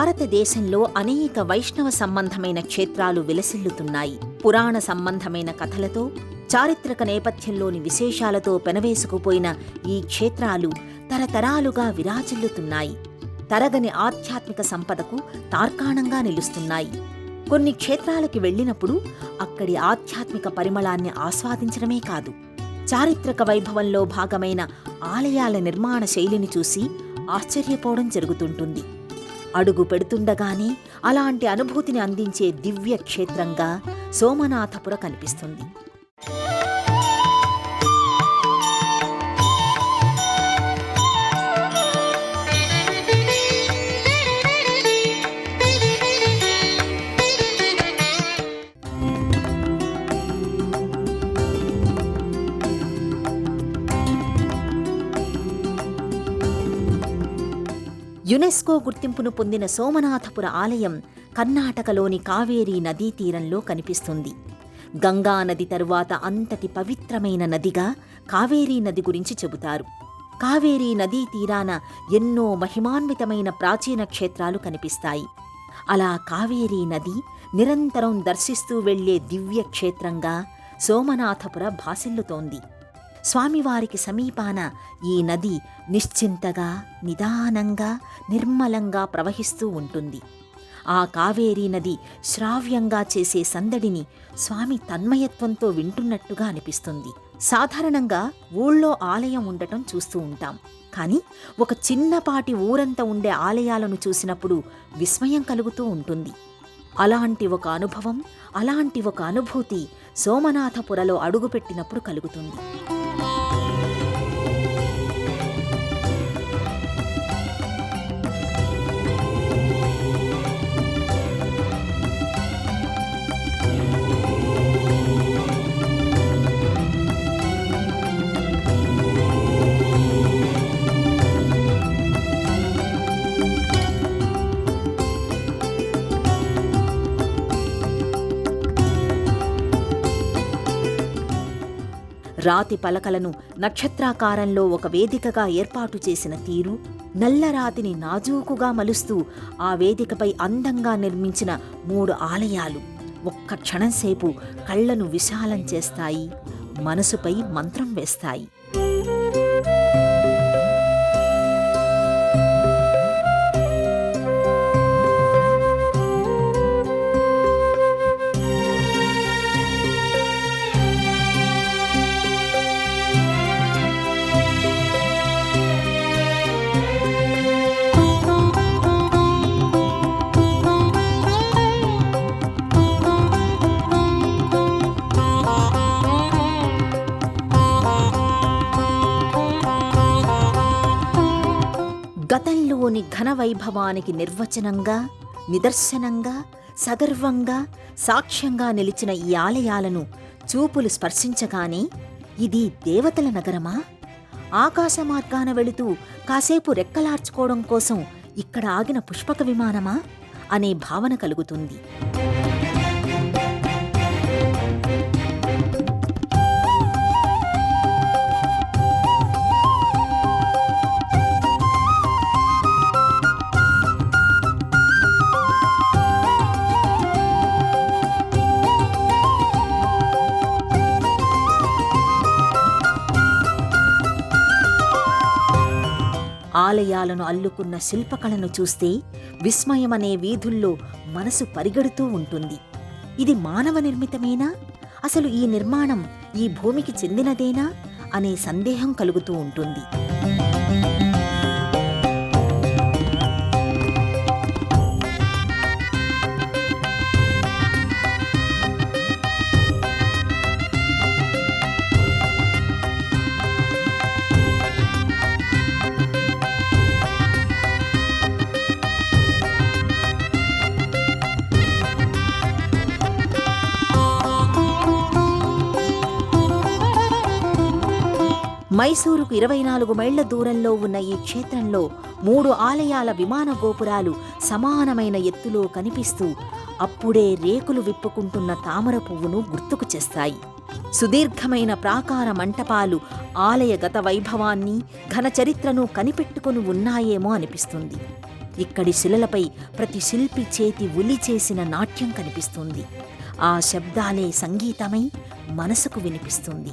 భారతదేశంలో అనేక వైష్ణవ సంబంధమైన క్షేత్రాలు విలసిల్లుతున్నాయి. పురాణ సంబంధమైన కథలతో, చారిత్రక నేపథ్యంలోని విశేషాలతో పెనవేసుకుపోయిన ఈ క్షేత్రాలు తరతరాలుగా విరాజిల్లుతున్నాయి. తరగని ఆధ్యాత్మిక సంపదకు తార్కాణంగా నిలుస్తున్నాయి. కొన్ని క్షేత్రాలకి వెళ్ళినప్పుడు అక్కడి ఆధ్యాత్మిక పరిమళాన్ని ఆస్వాదించడమే కాదు, చారిత్రక వైభవంలో భాగమైన ఆలయాల నిర్మాణ శైలిని చూసి ఆశ్చర్యపోవడం జరుగుతుంటుంది. అడుగు పెడుతుండగానే అలాంటి అనుభూతిని అందించే దివ్య క్షేత్రంగా సోమనాథపుర కనిపిస్తుంది. యునెస్కో గుర్తింపును పొందిన సోమనాథపుర ఆలయం కర్ణాటకలోని కావేరీ నదీ తీరంలో కనిపిస్తుంది. గంగా నది తరువాత అంతటి పవిత్రమైన నదిగా కావేరీ నది గురించి చెబుతారు. కావేరీ నదీ తీరాన ఎన్నో మహిమాన్వితమైన ప్రాచీన క్షేత్రాలు కనిపిస్తాయి. అలా కావేరీ నది నిరంతరం దర్శిస్తూ వెళ్లే దివ్య క్షేత్రంగా సోమనాథపుర భాసిల్లుతోంది. స్వామివారికి సమీపాన ఈ నది నిశ్చింతగా, నిదానంగా, నిర్మలంగా ప్రవహిస్తూ ఉంటుంది. ఆ కావేరీ నది శ్రావ్యంగా చేసే సందడిని స్వామి తన్మయత్వంతో వింటున్నట్టుగా అనిపిస్తుంది. సాధారణంగా ఊళ్ళో ఆలయం ఉండటం చూస్తూ ఉంటాం. కానీ ఒక చిన్నపాటి ఊరంతా ఉండే ఆలయాలను చూసినప్పుడు విస్మయం కలుగుతూ ఉంటుంది. అలాంటి ఒక అనుభవం, అలాంటి ఒక అనుభూతి సోమనాథపురలో అడుగుపెట్టినప్పుడు కలుగుతుంది. రాతి పలకలను నక్షత్రాకారంలో ఒక వేదికగా ఏర్పాటు చేసిన తీరు, నల్లరాతిని నాజూకుగా మలుస్తూ ఆ వేదికపై అందంగా నిర్మించిన 3 ఆలయాలు ఒక్క క్షణంసేపు కళ్లను విశాలం చేస్తాయి, మనసుపై మంత్రం వేస్తాయి. గతంలోని ఘనవైభవానికి నిర్వచనంగా, నిదర్శనంగా, సగర్వంగా, సాక్ష్యంగా నిలిచిన ఈ ఆలయాలను చూపులు స్పర్శించగానే ఇది దేవతల నగరమా, ఆకాశ మార్గాన వెళుతూ కాసేపు రెక్కలార్చుకోవడం కోసం ఇక్కడ ఆగిన పుష్పక విమానమా అనే భావన కలుగుతుంది. ఆలయాలను అల్లుకున్న శిల్పకళను చూస్తే విస్మయమనే వీధుల్లో మనసు పరిగెడుతూ ఉంటుంది. ఇది మానవ నిర్మితమేనా, అసలు ఈ నిర్మాణం ఈ భూమికి చెందినదేనా అనే సందేహం కలుగుతూ ఉంటుంది. మైసూరుకు 24 మైళ్ల దూరంలో ఉన్న ఈ క్షేత్రంలో 3 ఆలయాల విమాన గోపురాలు సమానమైన ఎత్తులో కనిపిస్తూ అప్పుడే రేకులు విప్పుకుంటున్న తామర పువ్వును గుర్తుకు చేస్తాయి. సుదీర్ఘమైన ప్రాకార మంటపాలు ఆలయ గత వైభవాన్ని, ఘన చరిత్రను కనిపెట్టుకుని ఉన్నాయేమో అనిపిస్తుంది. ఇక్కడి శిలలపై ప్రతి శిల్పి చేతి ఉలి చేసిన నాట్యం కనిపిస్తుంది. ఆ శబ్దాలే సంగీతమై మనసుకు వినిపిస్తుంది.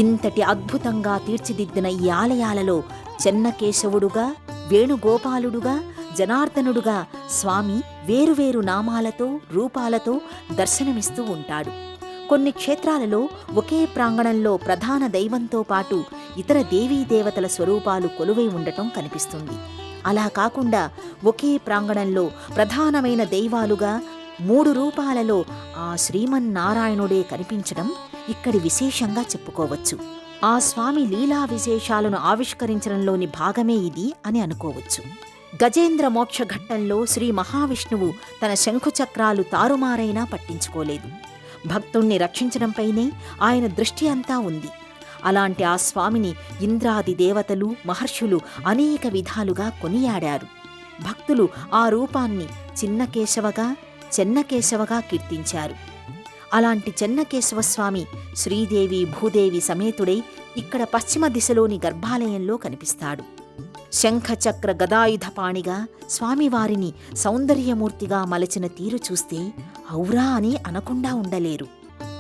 ఇంతటి అద్భుతంగా తీర్చిదిద్దిన ఈ ఆలయాలలో చెన్నకేశవుడుగా, వేణుగోపాలుడుగా, జనార్దనుడుగా స్వామి వేరువేరు నామాలతో, రూపాలతో దర్శనమిస్తూ ఉంటాడు. కొన్ని క్షేత్రాలలో ఒకే ప్రాంగణంలో ప్రధాన దైవంతో పాటు ఇతర దేవీదేవతల స్వరూపాలు కొలువై ఉండటం కనిపిస్తుంది. అలా కాకుండా ఒకే ప్రాంగణంలో ప్రధానమైన దైవాలుగా 3 రూపాలలో ఆ శ్రీమన్నారాయణుడే కనిపించడం ఇక్కడి విశేషంగా చెప్పుకోవచ్చు. ఆ స్వామి లీలా విశేషాలను ఆవిష్కరించడంలోని భాగమే ఇది అని అనుకోవచ్చు. గజేంద్ర మోక్ష ఘట్టంలో శ్రీ మహావిష్ణువు తన శంఖుచక్రాలు తారుమారైనా పట్టించుకోలేదు. భక్తుణ్ణి రక్షించడంపైనే ఆయన దృష్టి అంతా ఉంది. అలాంటి ఆ స్వామిని ఇంద్రాది దేవతలు, మహర్షులు అనేక విధాలుగా కొనియాడారు. భక్తులు ఆ రూపాన్ని చిన్నకేశవగా, చెన్నకేశవగా కీర్తించారు. అలాంటి చెన్నకేశవస్వామి శ్రీదేవి, భూదేవి సమేతుడై ఇక్కడ పశ్చిమ దిశలోని గర్భాలయంలో కనిపిస్తాడు. శంఖచక్ర గదాయుధపాణిగా స్వామివారిని సౌందర్యమూర్తిగా మలచిన తీరు చూస్తే ఔరా అని అనకుండా ఉండలేరు.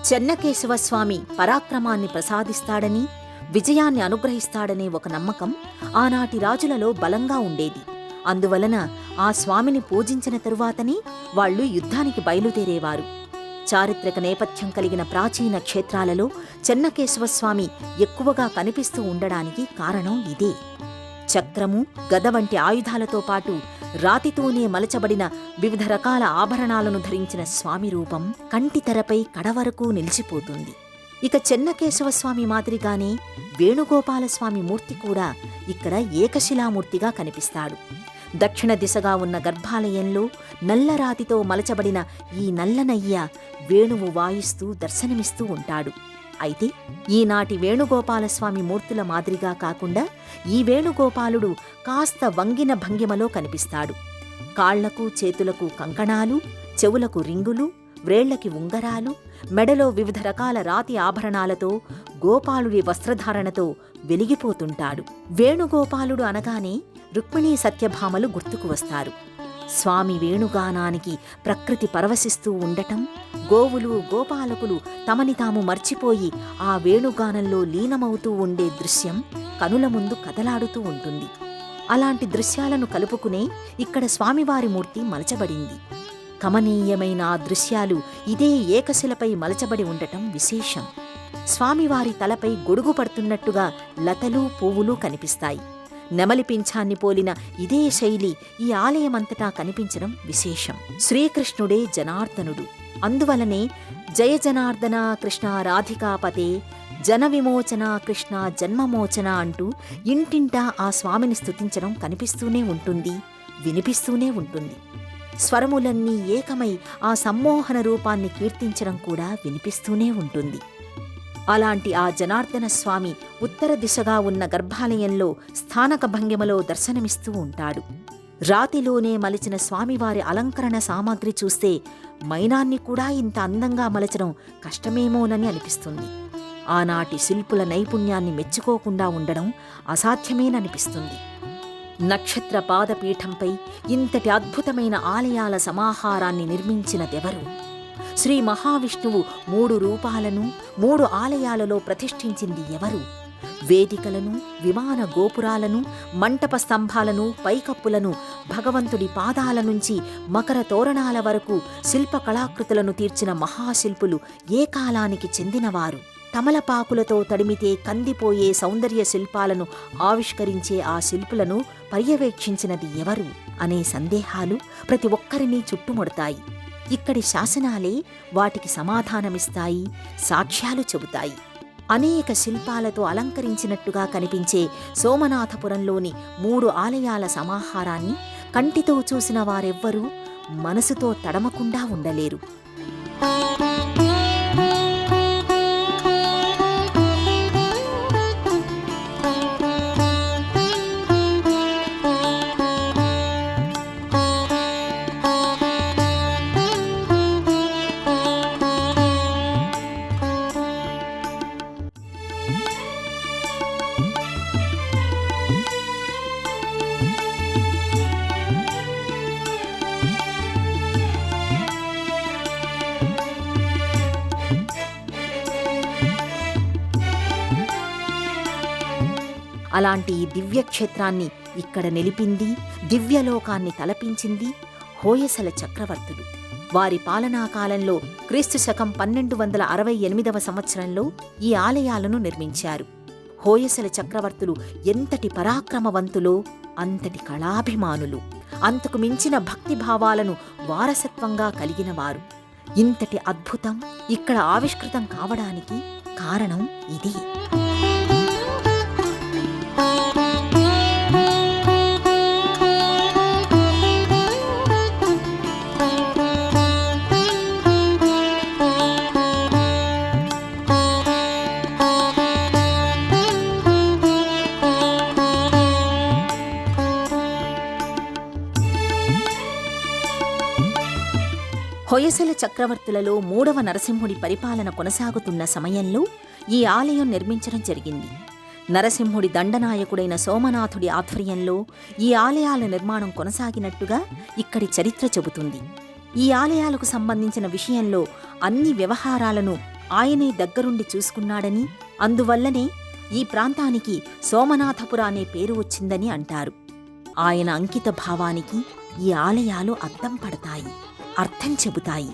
చెన్నకేశవస్వామి పరాక్రమాన్ని ప్రసాదిస్తాడని, విజయాన్ని అనుగ్రహిస్తాడనే ఒక నమ్మకం ఆనాటి రాజులలో బలంగా ఉండేది. అందువలన ఆ స్వామిని పూజించిన తరువాతనే వాళ్లు యుద్ధానికి బయలుదేరేవారు. చారిత్రక నేపథ్యం కలిగిన ప్రాచీన క్షేత్రాలలో చెన్నకేశవస్వామి ఎక్కువగా కనిపిస్తూ ఉండడానికి కారణం ఇదే. చక్రము, గద వంటి ఆయుధాలతో పాటు రాతితోనే మలచబడిన వివిధ రకాల ఆభరణాలను ధరించిన స్వామి రూపం కంటితెరపై కడవరకు నిలిచిపోతుంది. ఇక చెన్నకేశవస్వామి మాదిరిగానే వేణుగోపాలస్వామి మూర్తి కూడా ఇక్కడ ఏకశిలామూర్తిగా కనిపిస్తాడు. దక్షిణ దిశగా ఉన్న గర్భాలయంలో నల్లరాతితో మలచబడిన ఈ నల్లనయ్య వేణువు వాయిస్తూ దర్శనమిస్తూ ఉంటాడు. అయితే ఈనాటి వేణుగోపాలస్వామి మూర్తుల మాదిరిగా కాకుండా ఈ వేణుగోపాలుడు కాస్త వంగిన భంగిమలో కనిపిస్తాడు. కాళ్లకు, చేతులకు కంకణాలు, చెవులకు రింగులు, వ్రేళ్లకి ఉంగరాలు, మెడలో వివిధ రకాల రాతి ఆభరణాలతో గోపాలుడి వస్త్రధారణతో వెలిగిపోతుంటాడు. వేణుగోపాలుడు అనగానే రుక్మిణీ సత్యభామలు గుర్తుకు వస్తారు. స్వామి వేణుగానానికి ప్రకృతి పరవశిస్తూ ఉండటం, గోవులు, గోపాలకులు తమని తాము మర్చిపోయి ఆ వేణుగానంలో లీనమవుతూ ఉండే దృశ్యం కనుల ముందు కదలాడుతూ ఉంటుంది. అలాంటి దృశ్యాలను కలుపుకునే ఇక్కడ స్వామివారి మూర్తి మలచబడింది. కమనీయమైన ఆ దృశ్యాలు ఇదే ఏకశిలపై మలచబడి ఉండటం విశేషం. స్వామివారి తలపై గొడుగు పడుతున్నట్టుగా లతలు, పువ్వులు కనిపిస్తాయి. నెమలి పింఛాన్ని పోలిన ఇదే శైలి ఈ ఆలయమంతటా కనిపించడం విశేషం. శ్రీకృష్ణుడే జనార్దనుడు. అందువలనే జయ జనార్దన కృష్ణ రాధికాపతే, జన విమోచన కృష్ణ జన్మమోచన అంటూ ఇంటింటా ఆ స్వామిని స్తుతించడం కనిపిస్తూనే ఉంటుంది, వినిపిస్తూనే ఉంటుంది. స్వరములన్నీ ఏకమై ఆ సమ్మోహన రూపాన్ని కీర్తించడం కూడా వినిపిస్తూనే ఉంటుంది. అలాంటి ఆ జనార్దన స్వామి ఉత్తర దిశగా ఉన్న గర్భాలయంలో స్థానక భంగిమలో దర్శనమిస్తూ ఉంటాడు. రాతిలోనే మలిచిన స్వామివారి అలంకరణ సామాగ్రి చూస్తే మైనాన్ని కూడా ఇంత అందంగా మలచడం కష్టమేమోనని అనిపిస్తుంది. ఆనాటి శిల్పుల నైపుణ్యాన్ని మెచ్చుకోకుండా ఉండడం అసాధ్యమేననిపిస్తుంది. నక్షత్ర పాదపీఠంపై ఇంతటి అద్భుతమైన ఆలయాల సమాహారాన్ని నిర్మించినదెవరు? శ్రీ మహావిష్ణువు 3 రూపాలను 3 ఆలయాలలో ప్రతిష్ఠించింది ఎవరు? వేదికలను, విమాన గోపురాలను, మంటప స్తంభాలను, పైకప్పులను, భగవంతుడి పాదాల నుంచి మకర తోరణాల వరకు శిల్ప కళాకృతులను తీర్చిన మహాశిల్పులు ఏ కాలానికి చెందినవారు? తమలపాకులతో తడిమితే కందిపోయే సౌందర్య శిల్పాలను ఆవిష్కరించే ఆ శిల్పులను పర్యవేక్షించినది ఎవరు అనే సందేహాలు ప్రతి ఒక్కరినీ చుట్టుముడతాయి. ఇక్కడి శాసనాలే వాటికి సమాధానమిస్తాయి, సాక్ష్యాలు చెబుతాయి. అనేక శిల్పాలతో అలంకరించినట్టుగా కనిపించే సోమనాథపురంలోని 3 ఆలయాల సమాహారాన్ని కంటితో చూసిన వారెవ్వరూ మనసుతో తడమకుండా ఉండలేరు. అలాంటి ఈ దివ్యక్షేత్రాన్ని ఇక్కడ నిలిపింది, దివ్యలోకాన్ని తలపించింది హోయసల చక్రవర్తులు. వారి పాలనాకాలంలో క్రీస్తు శకం 1268వ సంవత్సరంలో ఈ ఆలయాలను నిర్మించారు. హోయసల చక్రవర్తులు ఎంతటి పరాక్రమవంతులో అంతటి కళాభిమానులు, అంతకు మించిన భక్తిభావాలను వారసత్వంగా కలిగినవారు. ఇంతటి అద్భుతం ఇక్కడ ఆవిష్కృతం కావడానికి కారణం ఇదే. హొయసల చక్రవర్తులలో 3వ నరసింహుడి పరిపాలన కొనసాగుతున్న సమయంలో ఈ ఆలయం నిర్మించడం జరిగింది. నరసింహుడి దండనాయకుడైన సోమనాథుడి ఆధ్వర్యంలో ఈ ఆలయాల నిర్మాణం కొనసాగినట్టుగా ఇక్కడి చరిత్ర చెబుతుంది. ఈ ఆలయాలకు సంబంధించిన విషయంలో అన్ని వ్యవహారాలను ఆయనే దగ్గరుండి చూసుకున్నాడని, అందువల్లనే ఈ ప్రాంతానికి సోమనాథపుర అనే పేరు వచ్చిందని అంటారు. ఆయన అంకిత భావానికి ఈ ఆలయాలు అద్దం పడతాయి, అర్థం చెబుతాయి.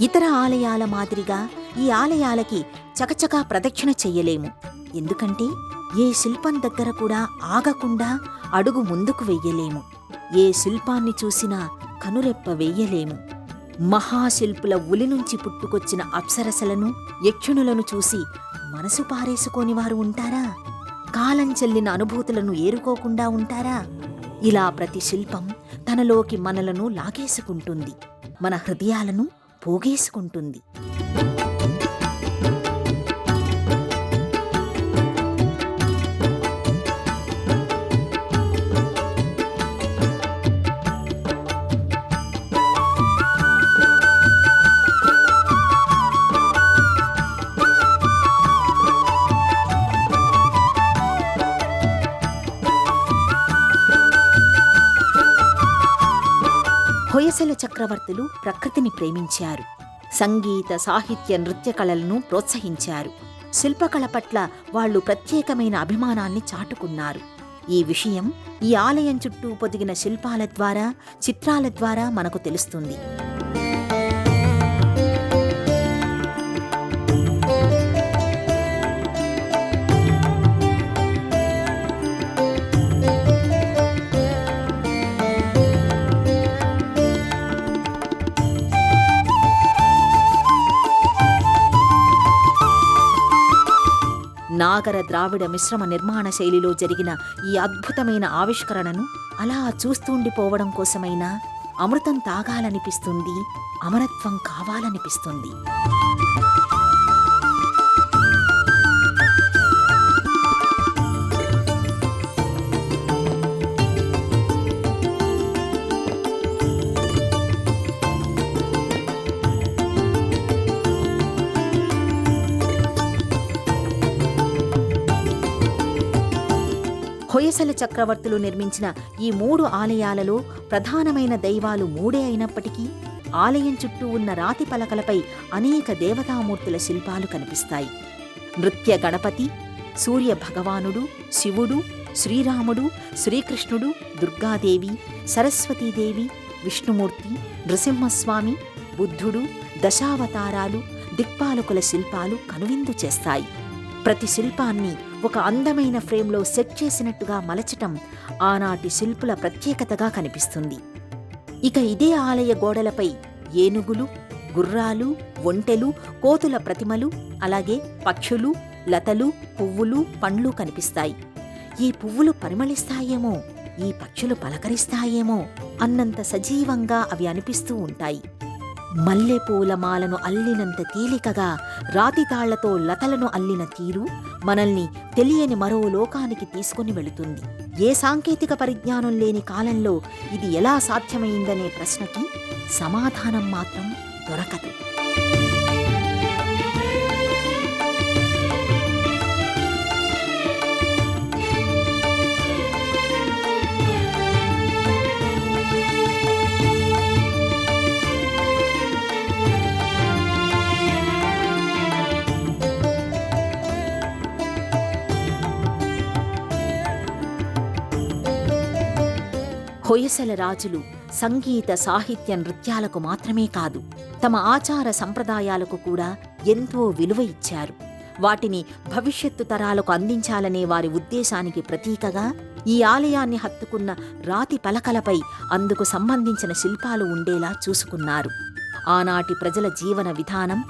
ఇతర ఆలయాల మాదిరిగా ఈ ఆలయాలకి చకచకా ప్రదక్షిణ చెయ్యలేము. ఎందుకంటే ఏ శిల్పం దగ్గర కూడా ఆగకుండా అడుగు ముందుకు వెయ్యలేము. ఏ శిల్పాన్ని చూసినా కనురెప్ప వెయ్యలేము. మహాశిల్పుల ఉలి నుంచి పుట్టుకొచ్చిన అప్సరసలను, యక్షుణులను చూసి మనసు పారేసుకోని వారు ఉంటారా? కాలం చెల్లిన అనుభూతులను ఏరుకోకుండా ఉంటారా? ఇలా ప్రతి శిల్పం తనలోకి మనలను లాగేసుకుంటుంది, మన హృదయాలను పోగేసుకుంటుంది. హొయసల చక్రవర్తులు ప్రకృతిని ప్రేమించారు. సంగీత, సాహిత్య, నృత్య కళలను ప్రోత్సహించారు. శిల్పకళ పట్ల వాళ్లు ప్రత్యేకమైన అభిమానాన్ని చాటుకున్నారు. ఈ విషయం ఈ ఆలయం చుట్టూ పొదిగిన శిల్పాల ద్వారా, చిత్రాల ద్వారా మనకు తెలుస్తుంది. నాగర ద్రావిడ మిశ్రమ నిర్మాణ శైలిలో జరిగిన ఈ అద్భుతమైన ఆవిష్కరణను అలా చూస్తూండిపోవడం కోసమైనా అమృతం తాగాలనిపిస్తుంది, అమరత్వం కావాలనిపిస్తుంది. హొయసల చక్రవర్తులు నిర్మించిన ఈ 3 ఆలయాలలో ప్రధానమైన దైవాలు 3 అయినప్పటికీ ఆలయం చుట్టూ ఉన్న రాతి పలకలపై అనేక దేవతామూర్తుల శిల్పాలు కనిపిస్తాయి. నృత్య గణపతి, సూర్య భగవానుడు, శివుడు, శ్రీరాముడు, శ్రీకృష్ణుడు, దుర్గాదేవి, సరస్వతీదేవి, విష్ణుమూర్తి, నృసింహస్వామి, బుద్ధుడు, దశావతారాలు, దిక్పాలకుల శిల్పాలు కనువిందు చేస్తాయి. ప్రతి శిల్పాన్ని ఒక అందమైన ఫ్రేమ్లో సెట్ చేసినట్టుగా మలచటం ఆనాటి శిల్పుల ప్రత్యేకతగా కనిపిస్తుంది. ఇక ఇదే ఆలయ గోడలపై ఏనుగులు, గుర్రాలు, ఒంటెలు, కోతుల ప్రతిమలు, అలాగే పక్షులు, లతలు, పువ్వులు, పండ్లు కనిపిస్తాయి. ఈ పువ్వులు పరిమళిస్తాయేమో, ఈ పక్షులు పలకరిస్తాయేమో అన్నంత సజీవంగా అవి అనిపిస్తూ ఉంటాయి. మల్లెపూల మాలను అల్లినంత తేలికగా రాతితాళ్లతో లతలను అల్లిన తీరు మనల్ని తెలియని మరో లోకానికి తీసుకుని వెళుతుంది. ఏ సాంకేతిక పరిజ్ఞానం లేని కాలంలో ఇది ఎలా సాధ్యమైందనే ప్రశ్నకి సమాధానం మాత్రం దొరకదు. హొయసల రాజులు సంగీత, సాహిత్య, నృత్యాలకు మాత్రమే కాదు, తమ ఆచార సంప్రదాయాలకు కూడా ఎంతో విలువ ఇచ్చారు. వాటిని భవిష్యత్తు తరాలకు అందించాలనే వారి ఉద్దేశానికి ప్రతీకగా ఈ ఆలయాన్ని హత్తుకున్న రాతి పలకలపై అందుకు సంబంధించిన శిల్పాలు ఉండేలా చూసుకున్నారు. ఆనాటి ప్రజల జీవన విధానం,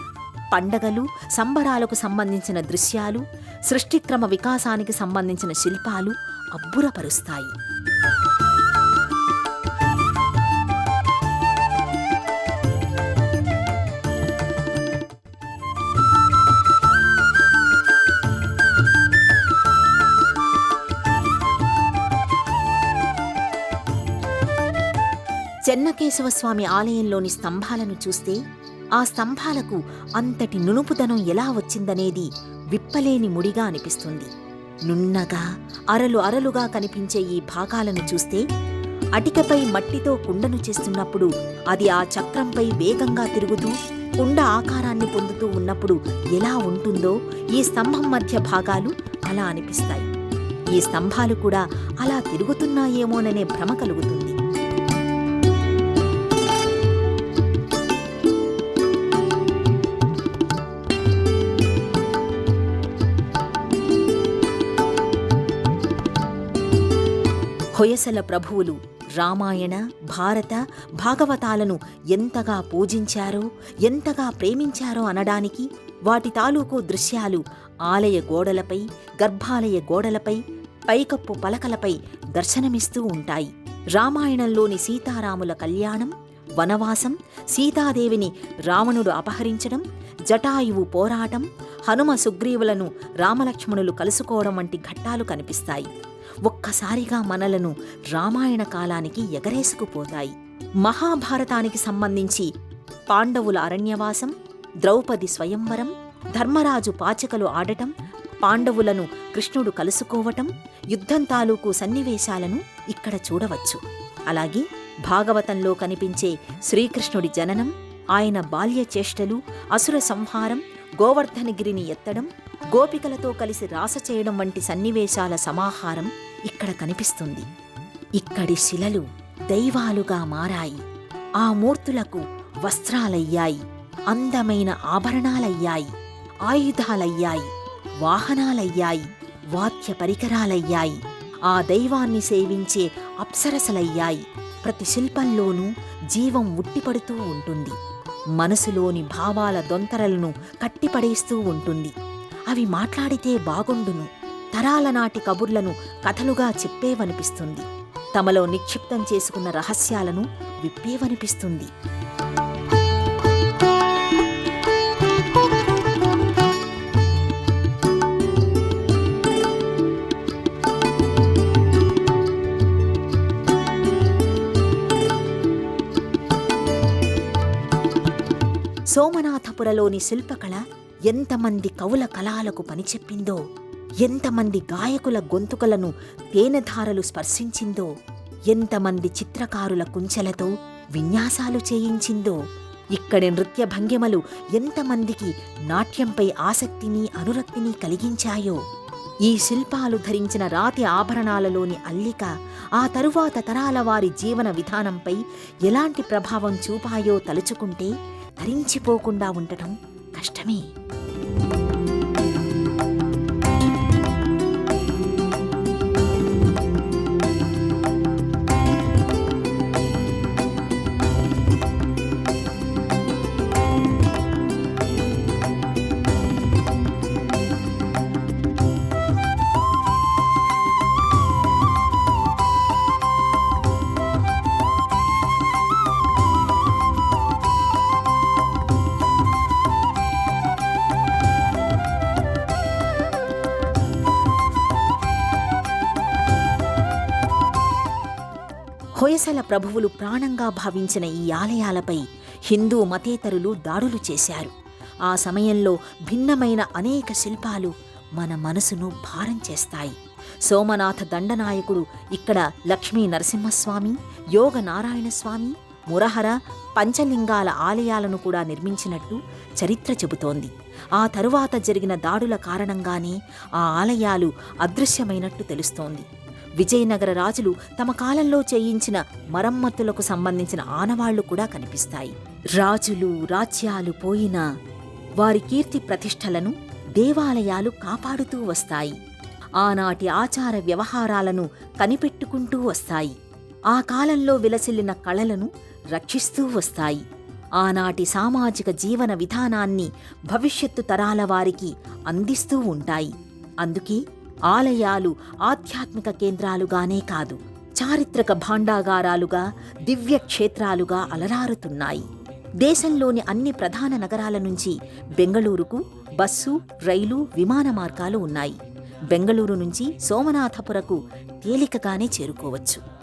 పండగలు, సంబరాలకు సంబంధించిన దృశ్యాలు, సృష్టిక్రమ వికాసానికి సంబంధించిన శిల్పాలు అబ్బురపరుస్తాయి. చెన్నకేశవస్వామి ఆలయంలోని స్తంభాలను చూస్తే ఆ స్తంభాలకు అంతటి నునుపుదనం ఎలా వచ్చిందనేది విప్పలేని ముడిగా అనిపిస్తుంది. నున్నగా అరలు అరలుగా కనిపించే ఈ భాగాలను చూస్తే అటికపై మట్టితో కుండను చేస్తున్నప్పుడు అది ఆ చక్రంపై వేగంగా తిరుగుతూ కుండ ఆకారాన్ని పొందుతూ ఉన్నప్పుడు ఎలా ఉంటుందో ఈ స్తంభం మధ్య భాగాలు అలా అనిపిస్తాయి. ఈ స్తంభాలు కూడా అలా తిరుగుతున్నాయేమోననే భ్రమ కలుగుతుంది. హొయసల ప్రభువులు రామాయణ, భారత, భాగవతాలను ఎంతగా పూజించారో, ఎంతగా ప్రేమించారో అనడానికి వాటి తాలూకు దృశ్యాలు ఆలయ గోడలపై, గర్భాలయ గోడలపై, పైకప్పు పలకలపై దర్శనమిస్తూ ఉంటాయి. రామాయణంలోని సీతారాముల కళ్యాణం, వనవాసం, సీతాదేవిని రావణుడు అపహరించడం, జటాయువు పోరాటం, హనుమ సుగ్రీవులను రామలక్ష్మణులు కలుసుకోవడం వంటి ఘట్టాలు కనిపిస్తాయి. ఒక్కసారిగా మనలను రామాయణ కాలానికి ఎగరేసుకుపోతాయి. మహాభారతానికి సంబంధించి పాండవుల అరణ్యవాసం, ద్రౌపది స్వయంవరం, ధర్మరాజు పాచికలు ఆడటం, పాండవులను కృష్ణుడు కలుసుకోవటం, యుద్ధం తాలూకు సన్నివేశాలను ఇక్కడ చూడవచ్చు. అలాగే భాగవతంలో కనిపించే శ్రీకృష్ణుడి జననం, ఆయన బాల్య చేష్టలు, అసుర సంహారం, గోవర్ధనగిరిని ఎత్తడం, గోపికలతో కలిసి రాస చేయడం వంటి సన్నివేశాల సమాహారం ఇక్కడ కనిపిస్తుంది. ఇక్కడి శిలలు దైవాలుగా మారాయి. ఆ మూర్తులకు వస్త్రాలయ్యాయి, అందమైన ఆభరణాలయ్యాయి, ఆయుధాలయ్యాయి, వాహనాలయ్యాయి, వాద్య పరికరాలయ్యాయి, ఆ దైవాన్ని సేవించే అప్సరసలయ్యాయి. ప్రతి శిల్పంలోనూ జీవం ఉట్టిపడుతూ ఉంటుంది. మనసులోని భావాల దొంతరలను కట్టిపడేస్తూ ఉంటుంది. అవి మాట్లాడితే బాగుండును, తరాల నాటి కబుర్లను కథలుగా చెప్పేవనిపిస్తుంది. తమలో నిక్షిప్తం చేసుకున్న రహస్యాలను విప్పేవనిపిస్తుంది. సోమనాథపురలోని శిల్పకళ ఎంతమంది కవుల కళాలకు పనిచెప్పిందో, ఎంతమంది గాయకుల గొంతుకలను తేనెధారలు స్పర్శించిందో, ఎంతమంది చిత్రకారుల కుంచెలతో విన్యాసాలు చేయించిందో, ఇక్కడి నృత్య భంగిమలు ఎంతమందికి నాట్యంపై ఆసక్తిని, అనురక్తిని కలిగించాయో. ఈ శిల్పాలు ధరించిన రాతి ఆభరణాలలోని అల్లిక ఆ తరువాత తరాల వారి జీవన విధానంపై ఎలాంటి ప్రభావం చూపాయో తలుచుకుంటే ధరించిపోకుండా ఉండటం కష్టమే. హొయసల ప్రభువులు ప్రాణంగా భావించిన ఈ ఆలయాలపై హిందూ మతేతరులు దాడులు చేశారు. ఆ సమయంలో భిన్నమైన అనేక శిల్పాలు మన మనసును భారం చేస్తాయి. సోమనాథ దండనాయకుడు ఇక్కడ లక్ష్మీ నరసింహస్వామి, యోగ నారాయణస్వామి, మురహర, పంచలింగాల ఆలయాలను కూడా నిర్మించినట్టు చరిత్ర చెబుతోంది. ఆ తరువాత జరిగిన దాడుల కారణంగానే ఆ ఆలయాలు అదృశ్యమైనట్టు తెలుస్తోంది. విజయనగర రాజులు తమ కాలంలో చేయించిన మరమ్మతులకు సంబంధించిన ఆనవాళ్లు కూడా కనిపిస్తాయి. రాజులు రాజ్యాలు పోయినా వారి కీర్తి ప్రతిష్టలను దేవాలయాలు కాపాడుతూ వస్తాయి. ఆనాటి ఆచార వ్యవహారాలను కనిపెట్టుకుంటూ వస్తాయి. ఆ కాలంలో విలసిల్లిన కళలను రక్షిస్తూ వస్తాయి. ఆనాటి సామాజిక జీవన విధానాన్ని భవిష్యత్తు తరాల వారికి అందిస్తూ ఉంటాయి. అందుకే ఆలయాలు ఆధ్యాత్మిక కేంద్రాలుగానే కాదు, చారిత్రక భాండాగారాలుగా, దివ్య క్షేత్రాలుగా అలరారుతున్నాయి. దేశంలోని అన్ని ప్రధాన నగరాల నుంచి బెంగళూరుకు బస్సు, రైలు, విమాన మార్గాలు ఉన్నాయి. బెంగళూరు నుంచి సోమనాథపురకు తేలికగానే చేరుకోవచ్చు.